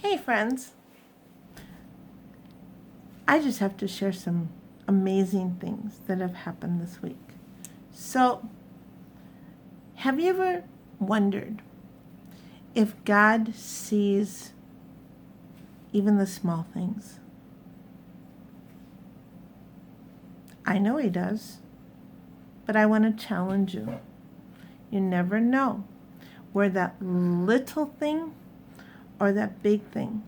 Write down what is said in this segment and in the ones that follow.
Hey, friends. I just have to share some amazing things that have happened this week. So, have you ever wondered if God sees even the small things? I know He does, but I want to challenge you. You never know where that little thing or that big thing,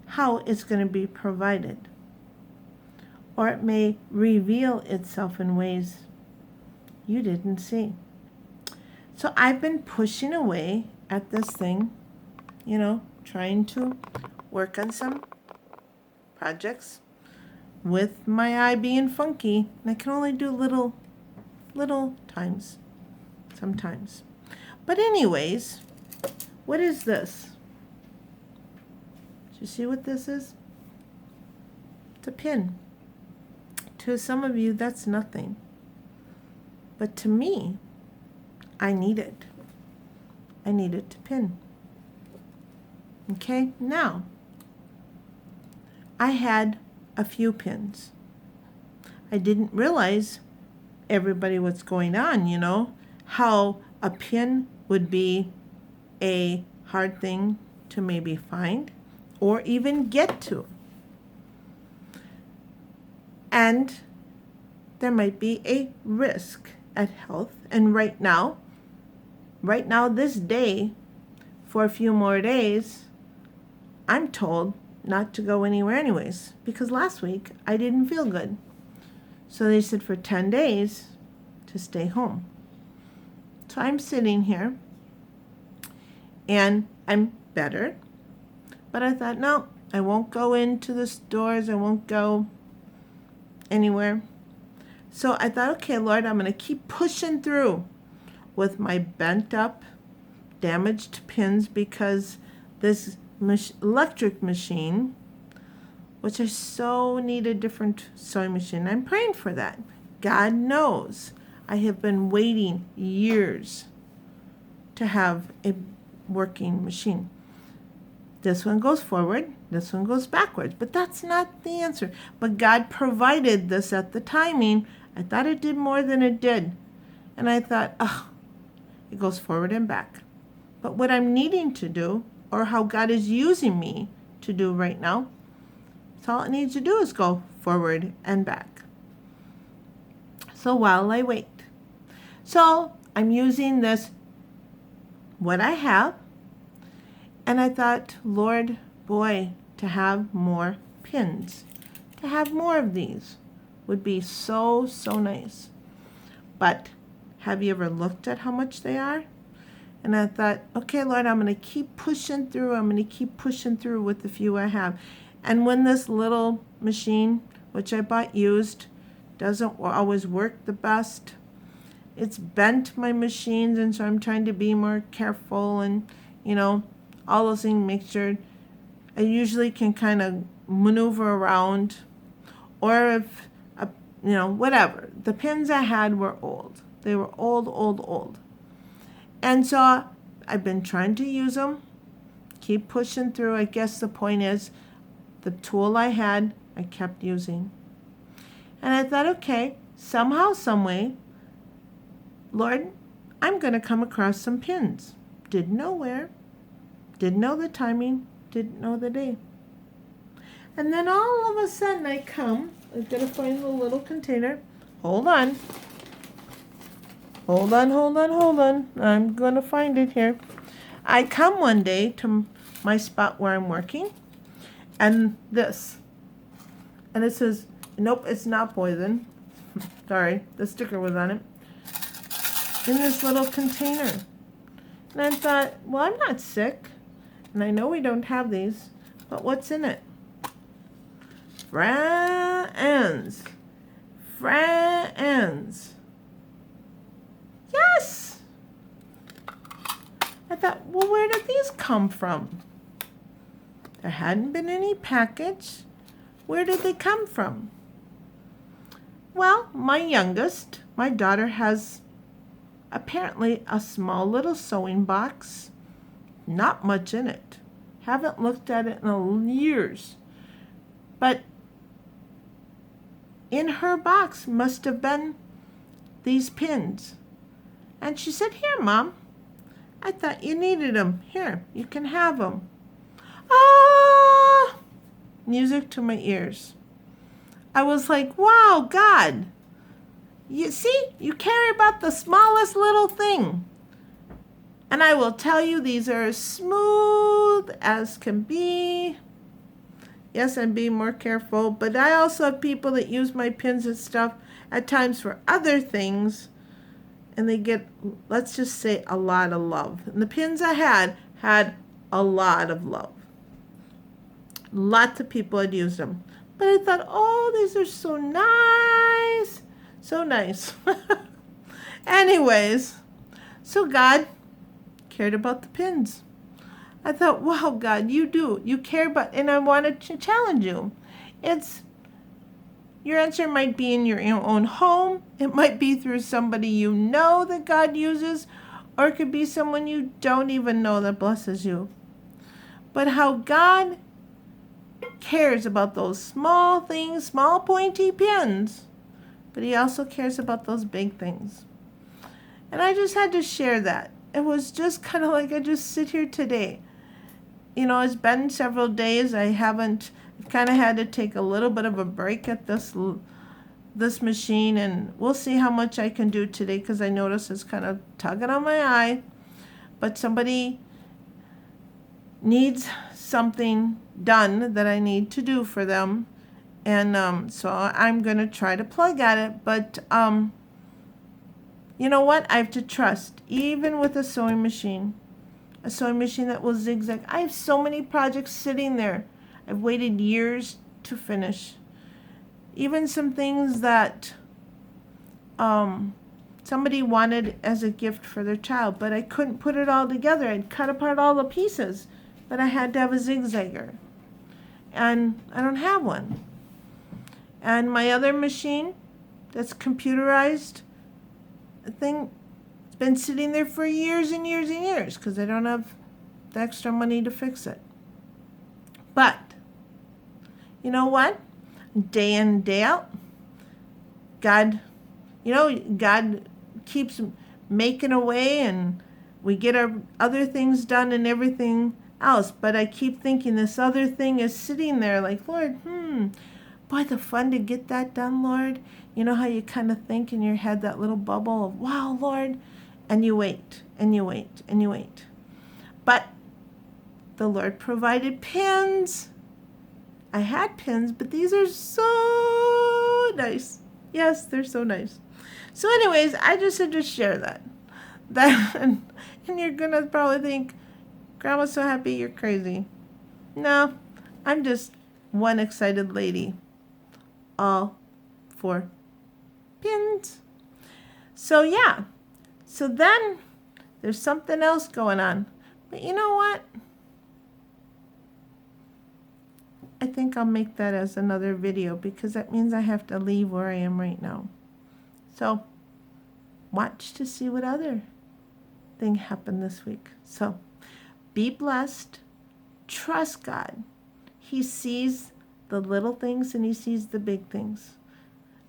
how it's going to be provided. Or it may reveal itself in ways you didn't see. So I've been pushing away at this thing, trying to work on some projects with my eye being funky. And I can only do little times, sometimes. But anyways, what is this? Do you see what this is? It's a pin. To some of you, that's nothing. But to me, I need it. I need it to pin. Okay, now, I had a few pins. I didn't realize everybody what's going on, how a pin would be a hard thing to maybe find or even get to. And there might be a risk at health. And right now, this day, for a few more days, I'm told not to go anywhere anyways, because last week I didn't feel good. So they said for 10 days to stay home. So I'm sitting here and I'm better, but I thought, no, I won't go into the stores. I won't go anywhere. So I thought, okay, Lord, I'm going to keep pushing through with my bent up, damaged pins, because this electric machine, which I so need a different sewing machine. I'm praying for that. God knows I have been waiting years to have a working machine. This one goes forward, this one goes backwards, but that's not the answer. But God provided this at the timing. I thought it did more than it did. And I thought, it goes forward and back. But what I'm needing to do, or how God is using me to do right now, so all it needs to do is go forward and back. So while I wait. So I'm using this, what I have, and I thought, Lord, boy, to have more pins, to have more of these would be so nice. But have you ever looked at how much they are? And I thought, okay, Lord, I'm going to keep pushing through. I'm going to keep pushing through with the few I have. And when this little machine, which I bought used, doesn't always work the best, it's bent my machines, and so I'm trying to be more careful and, all those things, make sure I usually can kind of maneuver around. Or if, whatever. The pins I had were old. They were old. And so I've been trying to use them, keep pushing through. I guess the point is the tool I had, I kept using. And I thought, okay, somehow, some way, Lord, I'm going to come across some pins. Didn't know where, didn't know the timing, didn't know the day. And then all of a sudden I'm going to find the little container. Hold on. I'm going to find it here. I come one day to my spot where I'm working, and this. And it says, nope, it's not poison. Sorry, the sticker was on it. In this little container. And I thought, well, I'm not sick. And I know we don't have these, but what's in it? Friends. Yes! I thought, well, where did these come from? There hadn't been any package. Where did they come from? Well, my youngest, my daughter, has apparently a small little sewing box, not much in it, Haven't looked at it in years. But in her box must have been these pins. And she said, "Here, Mom. I thought you needed them. Here, you can have them." Ah! Music to my ears. I was like, wow, God. You see, you care about the smallest little thing. And I will tell you, these are as smooth as can be. Yes, I'm being more careful, but I also have people that use my pins and stuff at times for other things, and they get, let's just say, a lot of love. And the pins I had a lot of love. Lots of people had used them. But I thought, oh, these are so nice. So nice. Anyways, so God cared about the pins. I thought, wow, God, you do. You care about, and I wanted to challenge you. Your answer might be in your own home. It might be through somebody you know that God uses, or it could be someone you don't even know that blesses you. But how God cares about those small things, small pointy pins, but he also cares about those big things. And I just had to share that. It was just kind of like I just sit here today. You know, it's been several days. I've kind of had to take a little bit of a break at this machine, and we'll see how much I can do today, because I notice it's kind of tugging on my eye. But somebody needs something done that I need to do for them, and so I'm going to try to plug at it. But you know what? I have to trust, even with a sewing machine that will zigzag. I have so many projects sitting there. I've waited years to finish. Even some things that somebody wanted as a gift for their child, but I couldn't put it all together. I'd cut apart all the pieces, but I had to have a zigzagger. And I don't have one. And my other machine that's computerized thing, it's been sitting there for years and years and years because I don't have the extra money to fix it. But you know what? Day in, day out, God keeps making a way, and we get our other things done and everything else. But I keep thinking this other thing is sitting there like, Lord, boy, the fun to get that done, Lord. You know how you kind of think in your head, that little bubble of, wow, Lord, and you wait, and you wait, and you wait. But the Lord provided pins. I had pins, but these are so nice. Yes, they're so nice. So anyways, I just had to share that. And you're going to probably think, Grandma's so happy you're crazy. No, I'm just one excited lady. All for pins. So yeah. So then there's something else going on. But you know what? I think I'll make that as another video, because that means I have to leave where I am right now. So watch to see what other thing happened this week. So be blessed. Trust God. He sees the little things and he sees the big things.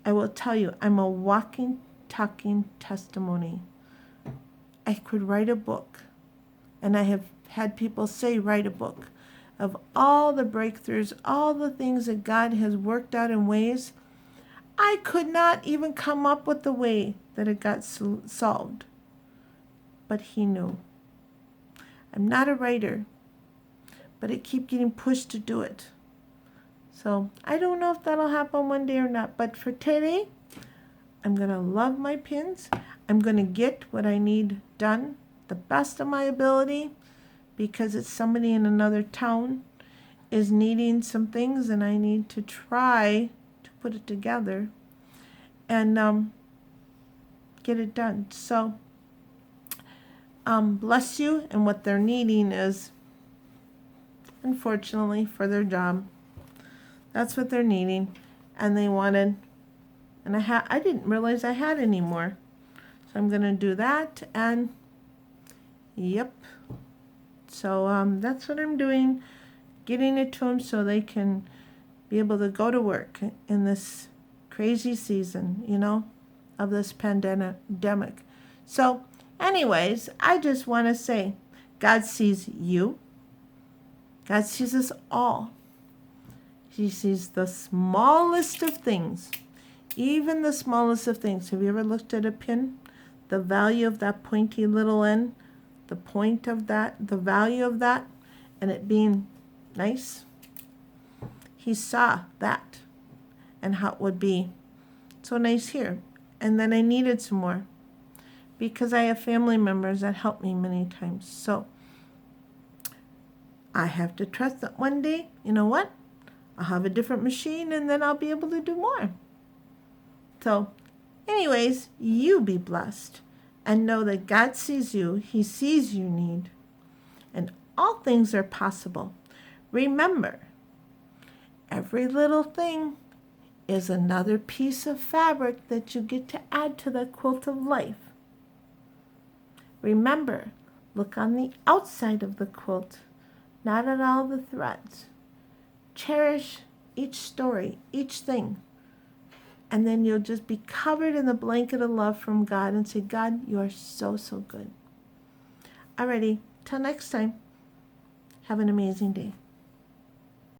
I will tell you, I'm a walking, talking testimony. I could write a book, and I have had people say, write a book of all the breakthroughs, all the things that God has worked out in ways I could not even come up with the way that it got solved. But he knew. I'm not a writer, but I keep getting pushed to do it. So I don't know if that'll happen one day or not. But for today, I'm going to love my pins. I'm going to get what I need done the best of my ability, because it's somebody in another town is needing some things, and I need to try to put it together and get it done. So bless you. And what they're needing is, unfortunately, for their job. That's what they're needing. And they wanted, and I didn't realize I had any more. So I'm going to do that, and yep. So that's what I'm doing, getting it to them so they can be able to go to work in this crazy season, of this pandemic. So, anyways, I just want to say God sees you. God sees us all. He sees the smallest of things, even the smallest of things. Have you ever looked at a pin? The value of that pointy little end, the point of that, the value of that, and it being nice. He saw that and how it would be so nice here. And then I needed some more because I have family members that help me many times. So I have to trust that one day, you know what? I'll have a different machine and then I'll be able to do more. So, anyways, you be blessed and know that God sees you. He sees your need. And all things are possible. Remember, every little thing is another piece of fabric that you get to add to the quilt of life. Remember, look on the outside of the quilt, not at all the threads. Cherish each story, each thing. And then you'll just be covered in the blanket of love from God and say, God, you are so, so good. Alrighty, till next time, have an amazing day.